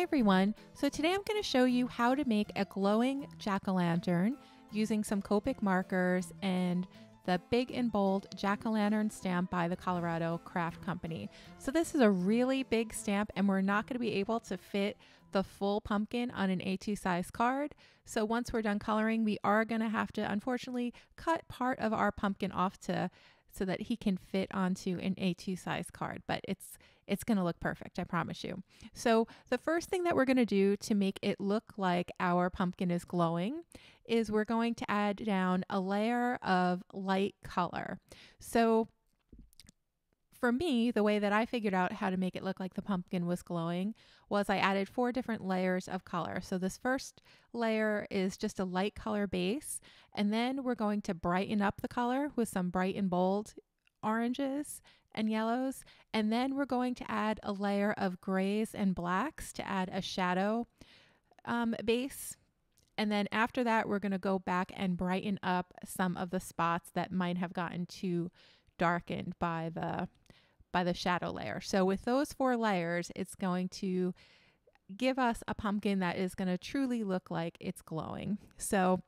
everyone, so today I'm going to show you how to make a glowing jack-o'-lantern using some Copic markers and the big and bold jack-o'-lantern stamp by the Colorado Craft Company. So this is a really big stamp and we're not going to be able to fit the full pumpkin on an A2 size card. So once we're done coloring, we are going to have to unfortunately cut part of our pumpkin off so that he can fit onto an A2 size card, but it's going to look perfect, I promise you. So the first thing that we're going to do to make it look like our pumpkin is glowing is we're going to add down a layer of light color. So for me, the way that I figured out how to make it look like the pumpkin was glowing was I added 4 different layers of color. So this first layer is just a light color base, and then we're going to brighten up the color with some bright and bold oranges and yellows, and then we're going to add a layer of grays and blacks to add a shadow base. And then after that, we're going to go back and brighten up some of the spots that might have gotten too darkened by the shadow layer. So with those 4 layers, it's going to give us a pumpkin that is going to truly look like it's glowing. So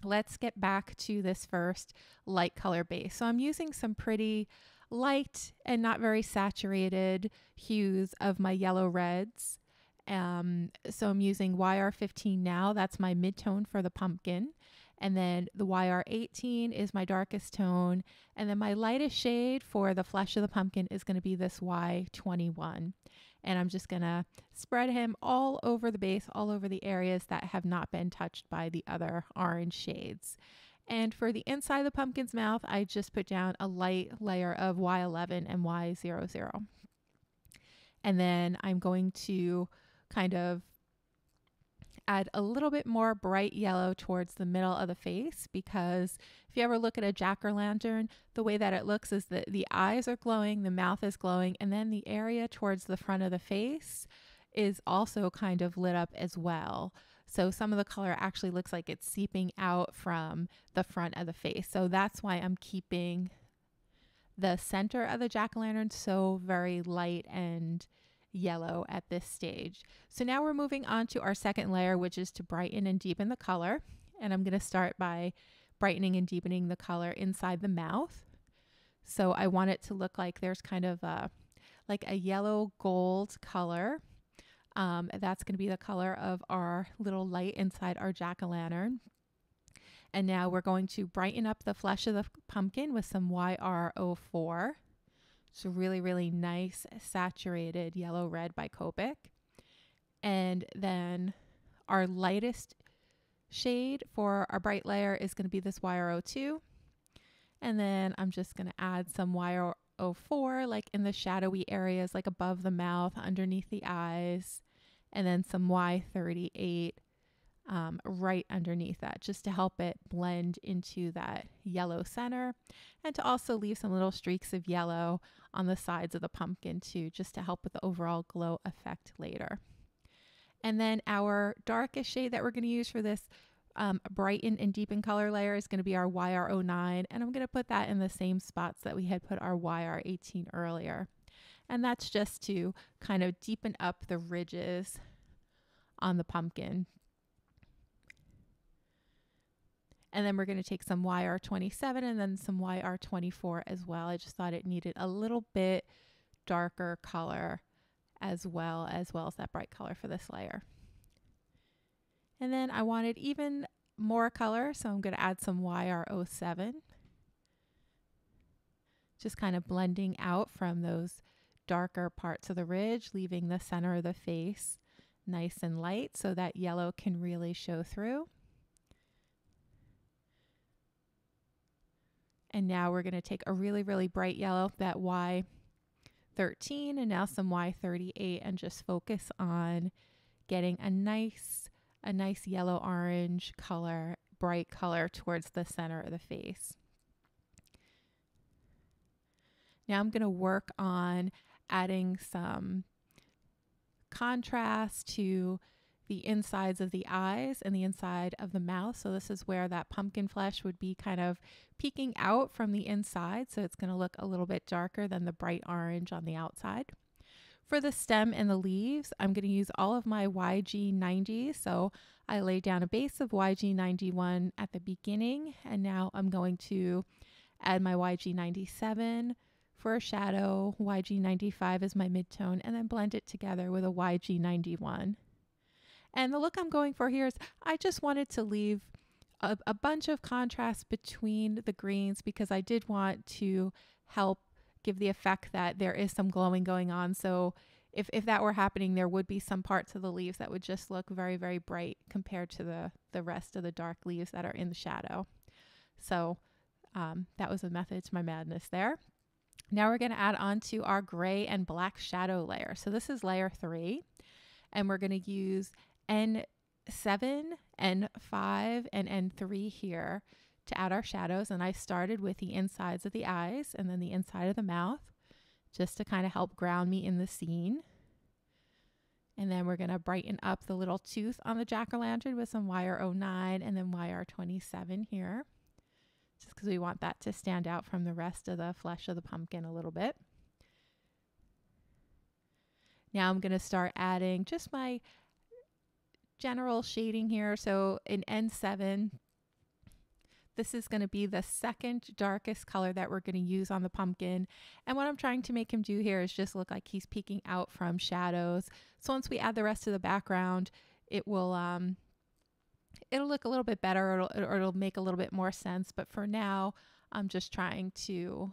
let's get back to this first light color base. So I'm using some pretty light and not very saturated hues of my yellow reds. So I'm using YR15 now. That's my mid-tone for the pumpkin. And then the YR18 is my darkest tone. And then my lightest shade for the flesh of the pumpkin is going to be this Y21. And I'm just going to spread him all over the base, all over the areas that have not been touched by the other orange shades. And for the inside of the pumpkin's mouth, I just put down a light layer of Y11 and Y00. And then I'm going to kind of add a little bit more bright yellow towards the middle of the face, because if you ever look at a jack-o'-lantern, the way that it looks is that the eyes are glowing, the mouth is glowing, and then the area towards the front of the face is also kind of lit up as well. So some of the color actually looks like it's seeping out from the front of the face. So that's why I'm keeping the center of the jack-o'-lantern so very light and yellow at this stage. So now we're moving on to our second layer, which is to brighten and deepen the color. And I'm going to start by brightening and deepening the color inside the mouth. So I want it to look like there's kind of like a yellow gold color. That's going to be the color of our little light inside our jack-o'-lantern. And now we're going to brighten up the flesh of the pumpkin with some YR04. It's a really, really nice saturated yellow red by Copic. And then our lightest shade for our bright layer is going to be this YR02. And then I'm just going to add some YR04 like in the shadowy areas, like above the mouth, underneath the eyes, and then some Y38 right underneath that, just to help it blend into that yellow center, and to also leave some little streaks of yellow on the sides of the pumpkin too, just to help with the overall glow effect later. And then our darkest shade that we're going to use for this brighten and deepen color layer is going to be our YR09, and I'm going to put that in the same spots that we had put our YR18 earlier. And that's just to kind of deepen up the ridges on the pumpkin. And then we're going to take some YR27 and then some YR24 as well. I just thought it needed a little bit darker color as well as that bright color for this layer. And then I wanted even more color, so I'm going to add some YR07. Just kind of blending out from those darker parts of the ridge, leaving the center of the face nice and light so that yellow can really show through. And now we're going to take a really, really bright yellow, that Y13, and now some Y38, and just focus on getting a nice yellow orange color, bright color towards the center of the face. Now I'm going to work on adding some contrast to the insides of the eyes and the inside of the mouth. So this is where that pumpkin flesh would be kind of peeking out from the inside. So it's going to look a little bit darker than the bright orange on the outside. For the stem and the leaves, I'm going to use all of my YG90. So I laid down a base of YG91 at the beginning, and now I'm going to add my YG97 for a shadow, YG95 is my midtone, and then blend it together with a YG91. And the look I'm going for here is I just wanted to leave a bunch of contrast between the greens because I did want to help give the effect that there is some glowing going on. So if that were happening, there would be some parts of the leaves that would just look very, very bright compared to the rest of the dark leaves that are in the shadow. So that was a method to my madness there. Now we're going to add on to our gray and black shadow layer. So this is layer 3, and we're going to use N7, N5, and N3 here to add our shadows. And I started with the insides of the eyes and then the inside of the mouth just to kind of help ground me in the scene. And then we're going to brighten up the little tooth on the jack-o'-lantern with some YR09 and then YR27 here, just because we want that to stand out from the rest of the flesh of the pumpkin a little bit. Now I'm going to start adding just my general shading here. So in N7, this is going to be the second darkest color that we're going to use on the pumpkin. And what I'm trying to make him do here is just look like he's peeking out from shadows. So once we add the rest of the background, it will it'll look a little bit better, or it'll make a little bit more sense. But for now, I'm just trying to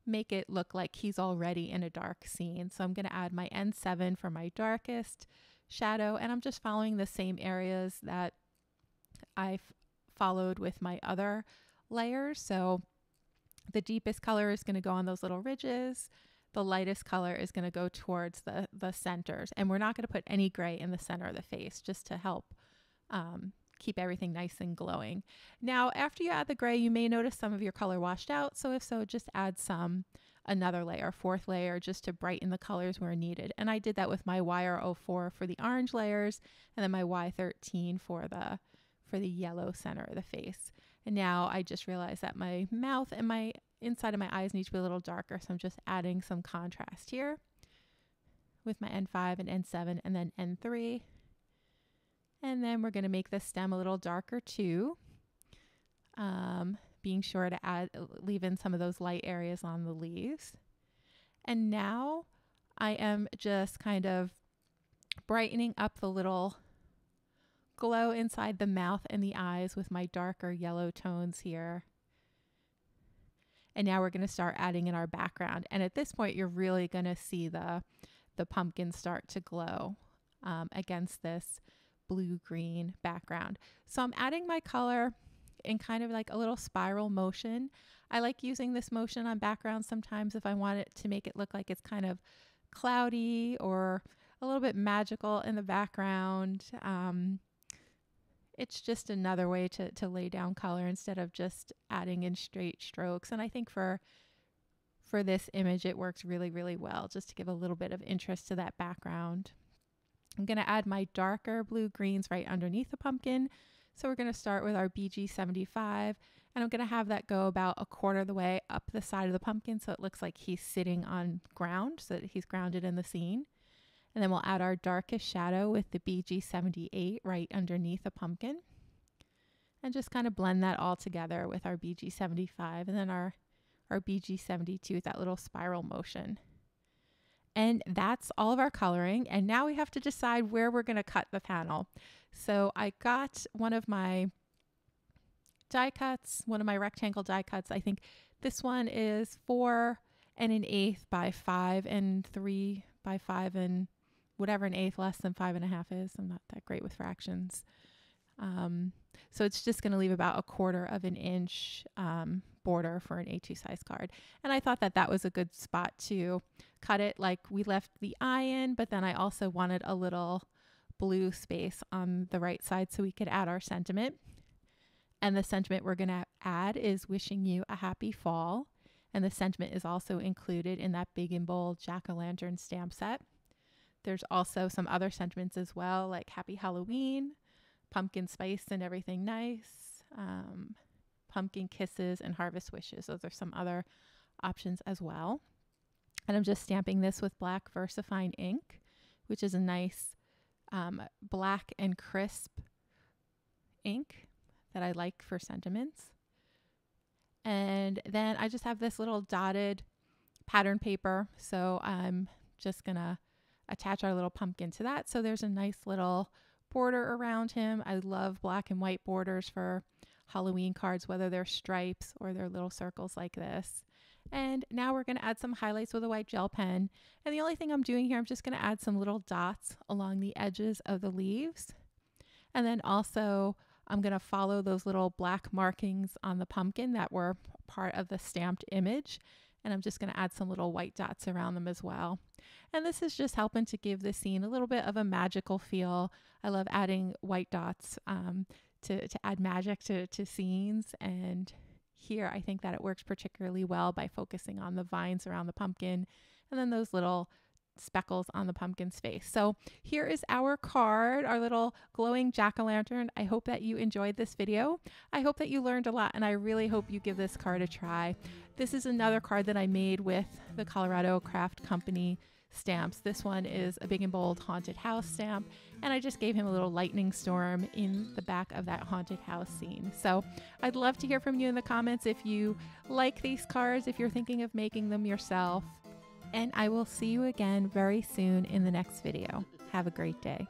make it look like he's already in a dark scene. So I'm going to add my N7 for my darkest shadow, and I'm just following the same areas that I've followed with my other layers. So the deepest color is going to go on those little ridges. The lightest color is going to go towards the centers. And we're not going to put any gray in the center of the face just to help keep everything nice and glowing. Now, after you add the gray, you may notice some of your color washed out. So if so, just add another layer, fourth layer, just to brighten the colors where needed. And I did that with my YR04 for the orange layers, and then my Y13 for the yellow center of the face. And now I just realized that my mouth and my inside of my eyes need to be a little darker. So I'm just adding some contrast here with my N5 and N7 and then N3. And then we're going to make the stem a little darker too, being sure to leave in some of those light areas on the leaves. And now I am just kind of brightening up the little glow inside the mouth and the eyes with my darker yellow tones here. And now we're going to start adding in our background. And at this point, you're really going to see the pumpkin start to glow against this blue-green background. So I'm adding my color in kind of like a little spiral motion. I like using this motion on backgrounds sometimes if I want it to make it look like it's kind of cloudy or a little bit magical in the background. It's just another way to lay down color instead of just adding in straight strokes. And I think for this image, it works really, really well just to give a little bit of interest to that background. I'm going to add my darker blue greens right underneath the pumpkin. So we're going to start with our BG75, and I'm going to have that go about a quarter of the way up the side of the pumpkin so it looks like he's sitting on ground, so that he's grounded in the scene. And then we'll add our darkest shadow with the BG78 right underneath the pumpkin. And just kind of blend that all together with our BG75 and then our BG72 with that little spiral motion. And that's all of our coloring. And now we have to decide where we're going to cut the panel. So I got one of my die cuts, one of my rectangle die cuts. I think this one is 4 1/8 by 5 3 by 5 and whatever an eighth less than 5.5 is. I'm not that great with fractions. So it's just going to leave about 1/4 inch border for an A2 size card. And I thought that was a good spot to cut it like we left the eye in, but then I also wanted a little blue space on the right side so we could add our sentiment. And the sentiment we're going to add is wishing you a happy fall. And the sentiment is also included in that big and bold jack-o'-lantern stamp set. There's also some other sentiments as well, like happy Halloween, pumpkin spice and everything nice, pumpkin kisses, and harvest wishes. Those are some other options as well. And I'm just stamping this with black VersaFine ink, which is a nice black and crisp ink that I like for sentiments. And then I just have this little dotted pattern paper. So I'm just gonna attach our little pumpkin to that. So there's a nice little border around him. I love black and white borders for Halloween cards, whether they're stripes or they're little circles like this. And now we're going to add some highlights with a white gel pen. And the only thing I'm doing here, I'm just going to add some little dots along the edges of the leaves. And then also I'm going to follow those little black markings on the pumpkin that were part of the stamped image. And I'm just going to add some little white dots around them as well. And this is just helping to give the scene a little bit of a magical feel. I love adding white dots to add magic to scenes. And here I think that it works particularly well by focusing on the vines around the pumpkin and then those little speckles on the pumpkin's face. So here is our card, our little glowing jack-o'-lantern. I hope that you enjoyed this video. I hope that you learned a lot, and I really hope you give this card a try. This is another card that I made with the Colorado Craft Company stamps. This one is a big and bold haunted house stamp, and I just gave him a little lightning storm in the back of that haunted house scene. So I'd love to hear from you in the comments if you like these cards, if you're thinking of making them yourself. And I will see you again very soon in the next video. Have a great day.